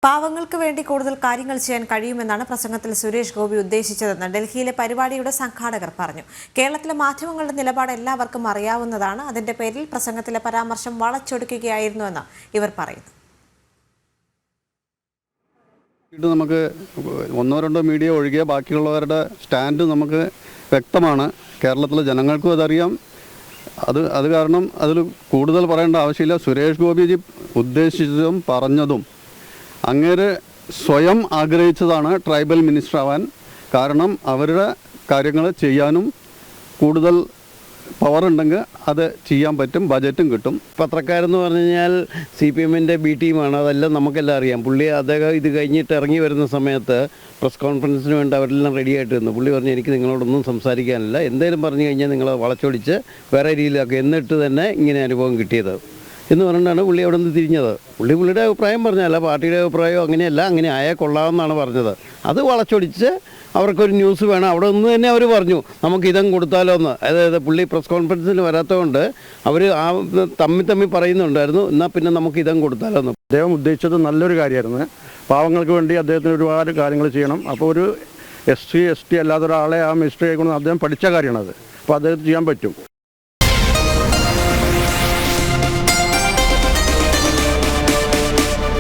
പാവങ്ങൾക്ക് വേണ്ടി കൂടുതൽ കാര്യങ്ങൾ ചെയ്യാൻ കഴിയുമെന്നാണ് പ്രസംഗത്തിൽ സുരേഷ് ഗോപി ഉദ്ദേശിച്ചതെന്ന് ഡൽഹിയിലെ പരിപാടിയുടെ സംഘാടകർ പറഞ്ഞു. കേരളത്തിലെ മാധ്യമങ്ങളുടെ നിലപാട് എല്ലാവർക്കും അറിയാവുന്നതാണ്. അതിന്റെ പേരിൽ പ്രസംഗത്തിലെ പരാമർശം വളച്ചൊടിക്കുകയായിരുന്നുവെന്ന് ഇവർ പറയുന്നു. നമുക്ക് ഒന്നോ രണ്ടോ മീഡിയ ഒഴികെ ബാക്കിയുള്ളവരുടെ സ്റ്റാൻഡ് നമുക്ക് വ്യക്തമാണ്. കേരളത്തിലെ ജനങ്ങൾക്കും അതറിയാം. അത് കാരണം അതിൽ കൂടുതൽ പറയേണ്ട ആവശ്യമില്ല. സുരേഷ് ഗോപിജി ഉദ്ദേശിച്ചതും പറഞ്ഞതും അങ്ങേര് സ്വയം ആഗ്രഹിച്ചതാണ് ട്രൈബൽ മിനിസ്റ്റർ ആവാൻ. കാരണം അവരുടെ കാര്യങ്ങൾ ചെയ്യാനും കൂടുതൽ പവർ ഉണ്ടെങ്കിൽ അത് ചെയ്യാൻ പറ്റും, ബജറ്റും കിട്ടും. പത്രക്കാരെന്ന് പറഞ്ഞു കഴിഞ്ഞാൽ CPM-ൻ്റെ ബി ടീമാണ്. അതെല്ലാം നമുക്കെല്ലാം അറിയാം. അദ്ദേഹം ഇത് കഴിഞ്ഞിട്ട് ഇറങ്ങി വരുന്ന സമയത്ത് പ്രസ് കോൺഫറൻസിന് വേണ്ടി അവരെല്ലാം റെഡി ആയിട്ട് നിന്നു. പുള്ളി പറഞ്ഞു, എനിക്ക് നിങ്ങളോടൊന്നും സംസാരിക്കാനില്ല, എന്തെങ്കിലും പറഞ്ഞു കഴിഞ്ഞാൽ നിങ്ങൾ വളച്ചൊടിച്ച് വേറെ രീതിയിലാക്കുക, എന്നിട്ട് തന്നെ ഇങ്ങനെ അനുഭവം കിട്ടിയത് എന്ന് പറഞ്ഞിട്ടാണ് പുള്ളി അവിടെ നിന്ന് തിരിഞ്ഞത്. പുള്ളിയുടെ അഭിപ്രായം പറഞ്ഞല്ല, പാർട്ടിയുടെ അഭിപ്രായം അങ്ങനെയല്ല, അങ്ങനെ ആയാൽ കൊള്ളാമെന്നാണ് പറഞ്ഞത്. അത് വളച്ചൊടിച്ച് അവർക്കൊരു ന്യൂസ് വേണം. അവിടെ നിന്ന് തന്നെ അവർ പറഞ്ഞു നമുക്ക് ഇതം കൊടുത്താലോ എന്ന്. അതായത് പുള്ളി പ്രസ് കോൺഫറൻസിന് വരാത്തതുകൊണ്ട് അവർ തമ്മി പറയുന്നുണ്ടായിരുന്നു, എന്നാൽ പിന്നെ നമുക്ക് ഇതം കൊടുത്താലോ എന്ന്. അദ്ദേഹം ഉദ്ദേശിച്ചത് നല്ലൊരു കാര്യമായിരുന്നു. പാവങ്ങൾക്ക് വേണ്ടി അദ്ദേഹത്തിന് ഒരുപാട് കാര്യങ്ങൾ ചെയ്യണം. അപ്പോൾ ഒരു SC ST അല്ലാത്ത ഒരാളെ ആ മിനിസ്റ്റർ ആയിക്കൊണ്ട് അദ്ദേഹം പഠിച്ച കാര്യമാണത്. അപ്പോൾ അദ്ദേഹത്തിന് ചെയ്യാൻ പറ്റും.